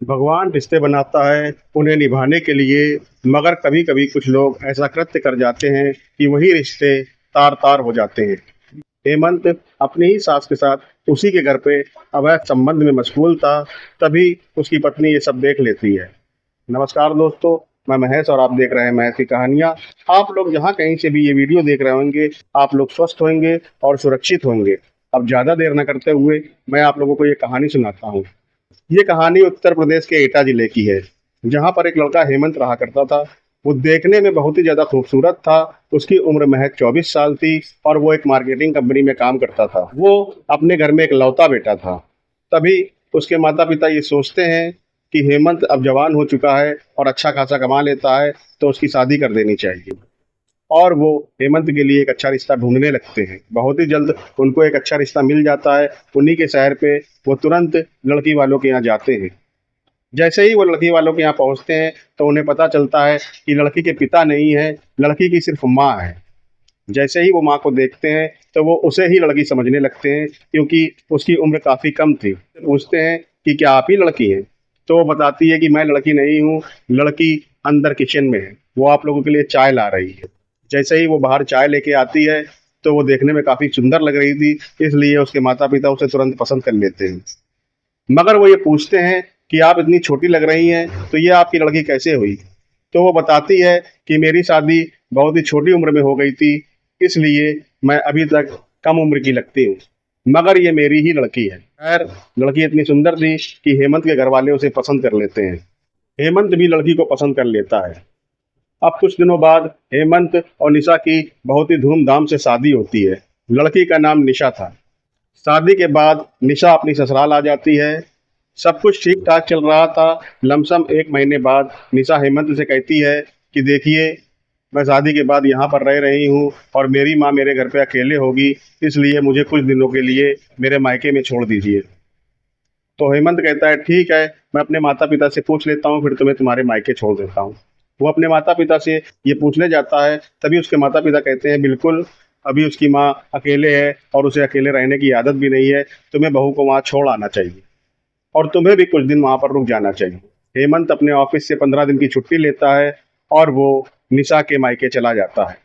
भगवान रिश्ते बनाता है उन्हें निभाने के लिए। मगर कभी कभी कुछ लोग ऐसा कृत्य कर जाते हैं कि वही रिश्ते तार तार हो जाते हैं। हेमंत अपनी ही सास के साथ उसी के घर पे अवैध संबंध में मशगूल था। तभी उसकी पत्नी ये सब देख लेती है। नमस्कार दोस्तों, मैं महेश और आप देख रहे हैं महेश की कहानियाँ। आप लोग जहाँ कहीं से भी ये वीडियो देख रहे होंगे, आप लोग स्वस्थ होंगे और सुरक्षित होंगे। अब ज़्यादा देर न करते हुए मैं आप लोगों को ये कहानी सुनाता हूँ। ये कहानी उत्तर प्रदेश के एटा जिले की है, जहाँ पर एक लड़का हेमंत रहा करता था। वो देखने में बहुत ही ज़्यादा खूबसूरत था। उसकी उम्र महज 24 साल थी और वो एक मार्केटिंग कंपनी में काम करता था। वो अपने घर में एक लौता बेटा था। तभी उसके माता पिता ये सोचते हैं कि हेमंत अब जवान हो चुका है और अच्छा खासा कमा लेता है, तो उसकी शादी कर देनी चाहिए। और वो हेमंत के लिए एक अच्छा रिश्ता ढूंढने लगते हैं। बहुत ही जल्द उनको एक अच्छा रिश्ता मिल जाता है। उन्हीं के शहर पे वो तुरंत लड़की वालों के यहाँ जाते हैं। जैसे ही वो लड़की वालों के यहाँ पहुँचते हैं तो उन्हें पता चलता है कि लड़की के पिता नहीं है, लड़की की सिर्फ माँ है। जैसे ही वो माँ को देखते हैं तो वो उसे ही लड़की समझने लगते हैं, क्योंकि उसकी उम्र काफ़ी कम थी। पूछते हैं कि क्या आप ही लड़की हैं? तो वो बताती है कि मैं लड़की नहीं हूँ, लड़की अंदर किचन में है, वो आप लोगों के लिए चाय ला रही है। जैसे ही वो बाहर चाय लेके आती है तो वो देखने में काफ़ी सुंदर लग रही थी, इसलिए उसके माता पिता उसे तुरंत पसंद कर लेते हैं। मगर वो ये पूछते हैं कि आप इतनी छोटी लग रही हैं, तो ये आपकी लड़की कैसे हुई? तो वो बताती है कि मेरी शादी बहुत ही छोटी उम्र में हो गई थी, इसलिए मैं अभी तक कम उम्र की लगती हूँ। मगर ये मेरी ही लड़की है। खैर, लड़की इतनी सुंदर थी कि हेमंत के घर वाले उसे पसंद कर लेते हैं। हेमंत भी लड़की को पसंद कर लेता है। अब कुछ दिनों बाद हेमंत और निशा की बहुत ही धूमधाम से शादी होती है। लड़की का नाम निशा था। शादी के बाद निशा अपनी ससुराल आ जाती है। सब कुछ ठीक ठाक चल रहा था। लमसम 1 महीने बाद निशा हेमंत से कहती है कि देखिए, मैं शादी के बाद यहाँ पर रह रही हूँ और मेरी माँ मेरे घर पे अकेले होगी, इसलिए मुझे कुछ दिनों के लिए मेरे मायके में छोड़ दीजिए। तो हेमंत कहता है ठीक है, मैं अपने माता पिता से पूछ लेता हूँ, फिर तुम्हें तुम्हारे मायके छोड़ देता हूँ। वो अपने माता पिता से ये पूछने जाता है, तभी उसके माता पिता कहते हैं बिल्कुल, अभी उसकी माँ अकेले है और उसे अकेले रहने की आदत भी नहीं है, तुम्हें बहू को वहाँ छोड़ आना चाहिए और तुम्हें भी कुछ दिन वहाँ पर रुक जाना चाहिए। हेमंत अपने ऑफिस से 15 दिन की छुट्टी लेता है और वो निशा के मायके चला जाता है।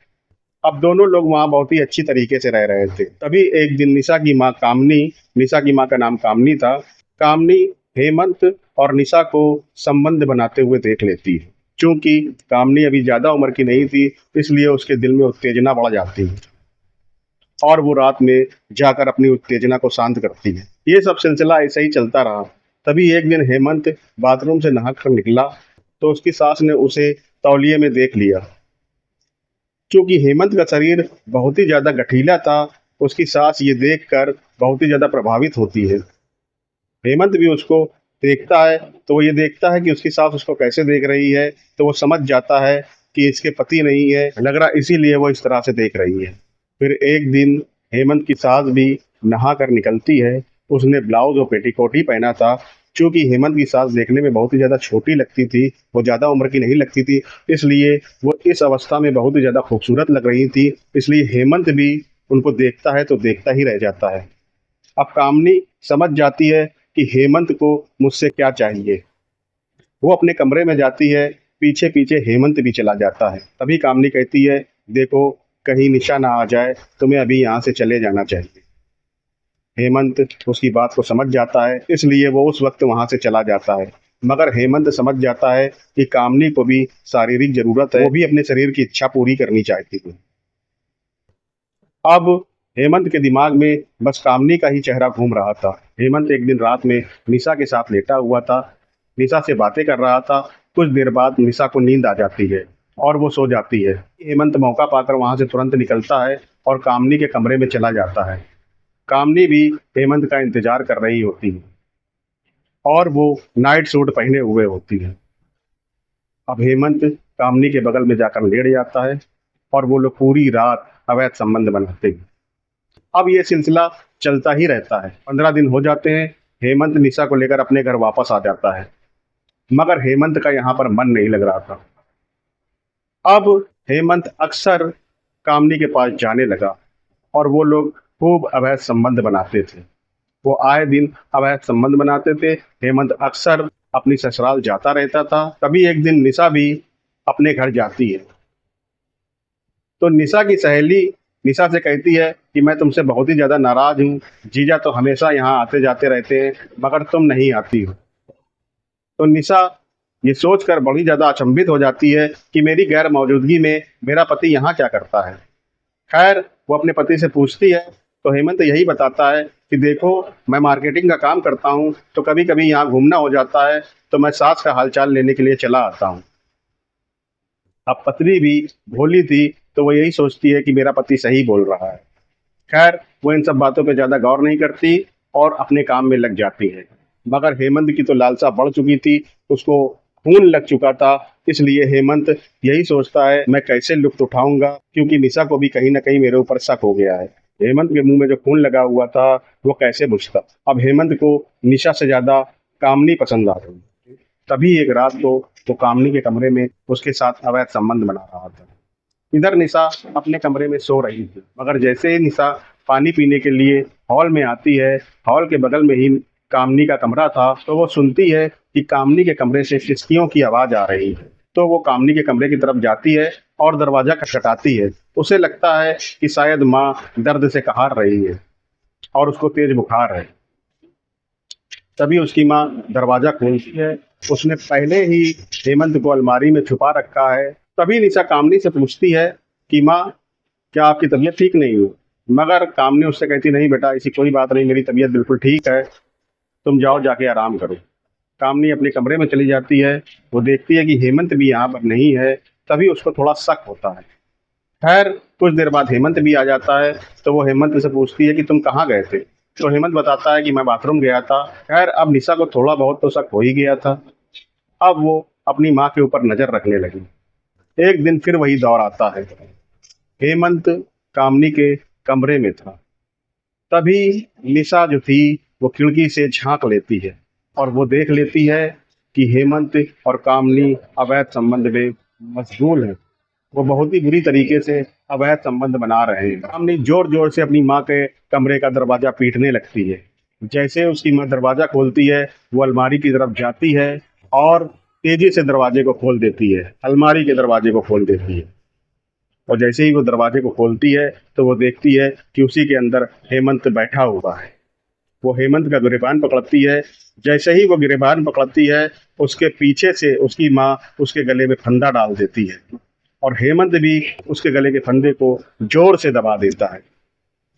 अब दोनों लोग वहाँ बहुत ही अच्छी तरीके से रह रहे थे। तभी एक दिन निशा की माँ का नाम कामनी था। कामनी हेमंत और निशा को संबंध बनाते हुए देख लेती है। चूंकि कामनी अभी ज्यादा उम्र की नहीं थी, इसलिए उसके दिल में उत्तेजना बढ़ जाती है और वो रात में जाकर अपनी उत्तेजना को शांत करती है। ये सब सिलसिला ऐसे ही चलता रहा। तभी एक दिन हेमंत बाथरूम से नहा कर निकला तो उसकी सास ने उसे तौलिए में देख लिया। क्योंकि हेमंत का शरीर बहुत ही ज़्यादा गठीला था, उसकी सास ये देखकर बहुत ही ज़्यादा प्रभावित होती है। हेमंत भी उसको देखता है, तो वो ये देखता है कि उसकी सास उसको कैसे देख रही है, तो वो समझ जाता है कि इसके पति नहीं है, लग रहा इसीलिए वो इस तरह से देख रही है। फिर एक दिन हेमंत की सास भी नहा कर निकलती है। उसने ब्लाउज और पेटीकोट ही पहना था। चूंकि हेमंत की सास देखने में बहुत ही ज़्यादा छोटी लगती थी, वो ज़्यादा उम्र की नहीं लगती थी, इसलिए वो इस अवस्था में बहुत ही ज़्यादा खूबसूरत लग रही थी। इसलिए हेमंत भी उनको देखता है तो देखता ही रह जाता है। अब कामनी समझ जाती है कि हेमंत को मुझसे क्या चाहिए। वो अपने कमरे में जाती है, पीछे पीछे हेमंत भी चला जाता है। तभी कामनी कहती है, देखो, कहीं निशा ना आ जाए, तुम्हें अभी यहाँ से चले जाना चाहिए। हेमंत उसकी बात को समझ जाता है, इसलिए वो उस वक्त वहां से चला जाता है। मगर हेमंत समझ जाता है कि कामनी को भी शारीरिक जरूरत है, वो भी अपने शरीर की इच्छा पूरी करनी चाहती है। अब हेमंत के दिमाग में बस कामनी का ही चेहरा घूम रहा था। हेमंत एक दिन रात में निशा के साथ लेटा हुआ था, निशा से बातें कर रहा था। कुछ देर बाद निशा को नींद आ जाती है और वो सो जाती है। हेमंत मौका पाकर वहां से तुरंत निकलता है और कामनी के कमरे में चला जाता है। कामनी भी हेमंत का इंतजार कर रही होती है और वो नाइट सूट पहने हुए होती है। अब हेमंत कामनी के बगल में जाकर लेट जाता है और वो लोग पूरी रात अवैध संबंध बनाते हैं। अब ये सिलसिला चलता ही रहता है। 15 दिन हो जाते हैं। हेमंत निशा को लेकर अपने घर वापस आ जाता है, मगर हेमंत का यहाँ पर मन नहीं लग रहा था। अब हेमंत अक्सर कामनी के पास जाने लगा और वो लोग खूब अवैध संबंध बनाते थे। वो आए दिन अवैध संबंध बनाते थे। हेमंत अक्सर अपनी ससुराल जाता रहता था। तभी एक दिन निशा भी अपने घर जाती है। तो निशा की सहेली निशा से कहती है कि मैं तुमसे बहुत ही ज़्यादा नाराज़ हूँ। जीजा तो हमेशा यहाँ आते जाते रहते हैं, मगर तुम नहीं आती हो। तो निशा ये सोचकर बड़ी ज़्यादा अचंभित हो जाती है कि मेरी गैर मौजूदगी में मेरा पति यहाँ क्या करता है। खैर, वो अपने पति से पूछती है तो हेमंत यही बताता है कि देखो, मैं मार्केटिंग का काम करता हूँ, तो कभी कभी यहाँ घूमना हो जाता है, तो मैं सास का हालचाल लेने के लिए चला आता हूँ। अब पत्नी भी भोली थी, तो वो यही सोचती है कि मेरा पति सही बोल रहा है। खैर, वो इन सब बातों पे ज़्यादा गौर नहीं करती और अपने काम में लग जाती है। मगर हेमंत की तो लालसा बढ़ चुकी थी, उसको खून लग चुका था। इसलिए हेमंत यही सोचता है मैं कैसे लुत्फ़ उठाऊँगा, क्योंकि निशा को भी कहीं न कहीं मेरे ऊपर शक हो गया है। हेमंत के मुँह में जो खून लगा हुआ था, वो कैसे बुझता? अब हेमंत को निशा से ज़्यादा कामनी पसंद आ रही। तभी एक रात को वो कामनी के कमरे में उसके साथ अवैध संबंध बना रहा था। इधर निशा अपने कमरे में सो रही थी, मगर जैसे ही निशा पानी पीने के लिए हॉल में आती है, हॉल के बगल में ही कामनी का कमरा था, तो वो सुनती है कि कामनी के कमरे से सिसकियों की आवाज़ आ रही है। तो वो कामनी के कमरे की तरफ जाती है और दरवाज़ा खटखटाती है। उसे लगता है कि शायद माँ दर्द से कहार रही है और उसको तेज बुखार है। तभी उसकी माँ दरवाज़ा खोलती है। उसने पहले ही हेमंत को अलमारी में छुपा रखा है। तभी निशा कामनी से पूछती है कि माँ, क्या आपकी तबीयत ठीक नहीं हुई? मगर कामनी उससे कहती नहीं बेटा, ऐसी कोई बात नहीं, मेरी तबीयत बिल्कुल ठीक है, तुम जाओ जाके आराम करो। कामनी अपने कमरे में चली जाती है। वो देखती है कि हेमंत भी यहाँ पर नहीं है। तभी उसको थोड़ा शक होता है। खैर, कुछ देर बाद हेमंत भी आ जाता है। तो वो हेमंत से पूछती है कि तुम कहाँ गए थे? तो हेमंत बताता है कि मैं बाथरूम गया था। खैर, अब निशा को थोड़ा बहुत तो शक हो ही गया था। अब वो अपनी माँ के ऊपर नज़र रखने लगी। एक दिन फिर वही दौर आता है। हेमंत कामनी के कमरे में था। तभी निशा जो थी, वो खिड़की से झांक लेती है और वो देख लेती है कि हेमंत और कामनी अवैध संबंध में मशगूल हैं। वो बहुत ही बुरी तरीके से अवैध संबंध बना रहे हैं। कामनी जोर जोर से अपनी माँ के कमरे का दरवाजा पीटने लगती है। जैसे उसकी माँ दरवाजा खोलती है, वो अलमारी की तरफ जाती है और तेजी से दरवाजे को खोल देती है, अलमारी के दरवाजे को खोल देती है। और जैसे ही वो दरवाजे को खोलती है, तो वो देखती है कि उसी के अंदर हेमंत बैठा हुआ है। वो हेमंत का गिरेबान पकड़ती है। जैसे ही वो गिरेबान पकड़ती है, उसके पीछे से उसकी माँ उसके गले में फंदा डाल देती है और हेमंत भी उसके गले के फंदे को जोर से दबा देता है,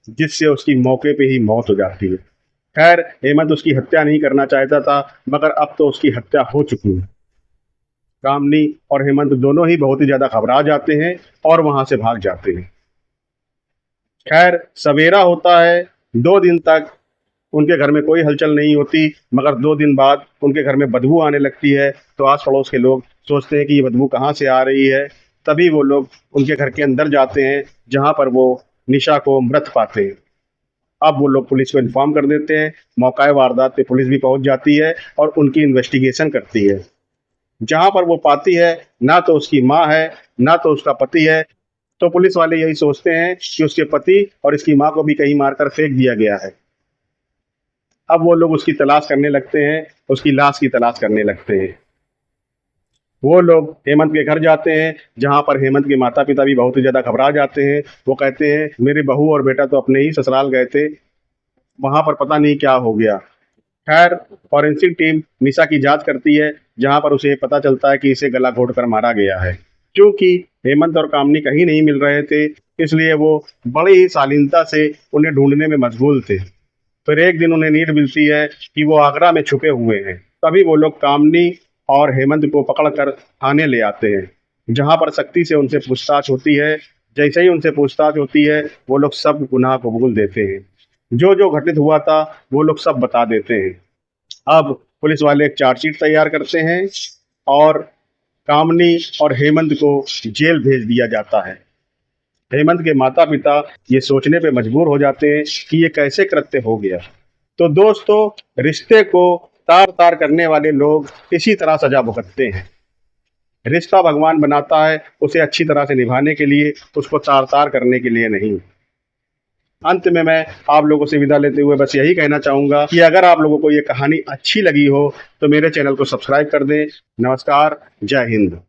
जिससे उसकी मौके पे ही मौत हो जाती है। खैर, हेमंत उसकी हत्या नहीं करना चाहता था, मगर अब तो उसकी हत्या हो चुकी है। कामनी और हेमंत दोनों ही बहुत ही ज्यादा घबरा जाते हैं और वहां से भाग जाते हैं। खैर, सवेरा होता है। 2 दिन तक उनके घर में कोई हलचल नहीं होती, मगर 2 दिन बाद उनके घर में बदबू आने लगती है। तो आस पड़ोस के लोग सोचते हैं कि ये बदबू कहाँ से आ रही है। तभी वो लोग उनके घर के अंदर जाते हैं, जहाँ पर वो निशा को मृत पाते हैं। अब वो लोग पुलिस को इन्फॉर्म कर देते हैं। मौका वारदात पे पुलिस भी पहुंच जाती है और उनकी इन्वेस्टिगेशन करती है। जहाँ पर वो पाती है, ना तो उसकी माँ है, ना तो उसका पति है। तो पुलिस वाले यही सोचते हैं कि उसके पति और इसकी माँ को भी कहीं मारकर फेंक दिया गया है। अब वो लोग उसकी तलाश करने लगते हैं, उसकी लाश की तलाश करने लगते हैं। वो लोग हेमंत के घर जाते हैं, जहाँ पर हेमंत के माता पिता भी बहुत ही ज़्यादा घबरा जाते हैं। वो कहते हैं मेरी बहू और बेटा तो अपने ही ससुराल गए थे, वहाँ पर पता नहीं क्या हो गया। खैर, फॉरेंसिक टीम निशा की जांच करती है, जहाँ पर उसे पता चलता है कि इसे गला घोंट कर मारा गया है। क्योंकि हेमंत और कामनी कहीं नहीं मिल रहे थे, इसलिए वो बड़ी ही शालीनता से उन्हें ढूंढने में मशगूल थे। फिर एक दिन उन्हें नींद मिलती है कि वो आगरा में छुपे हुए हैं। तभी वो लोग कामनी और हेमंत को पकड़कर थाने ले आते हैं, जहां पर सख्ती से उनसे पूछताछ होती है। जैसे ही उनसे पूछताछ होती है, वो लोग सब गुनाह कबूल देते हैं। जो जो घटित हुआ था, वो लोग सब बता देते हैं। अब पुलिस वाले एक चार्जशीट तैयार करते हैं और कामनी और हेमंत को जेल भेज दिया जाता है। हेमंत के माता पिता ये सोचने पे मजबूर हो जाते हैं कि ये कैसे कृत्य हो गया। तो दोस्तों, रिश्ते को तार तार करने वाले लोग इसी तरह सजा भुगतते हैं। रिश्ता भगवान बनाता है उसे अच्छी तरह से निभाने के लिए, उसको तार तार करने के लिए नहीं। अंत में मैं आप लोगों से विदा लेते हुए बस यही कहना चाहूँगा कि अगर आप लोगों को ये कहानी अच्छी लगी हो तो मेरे चैनल को सब्सक्राइब कर दें। नमस्कार, जय हिंद।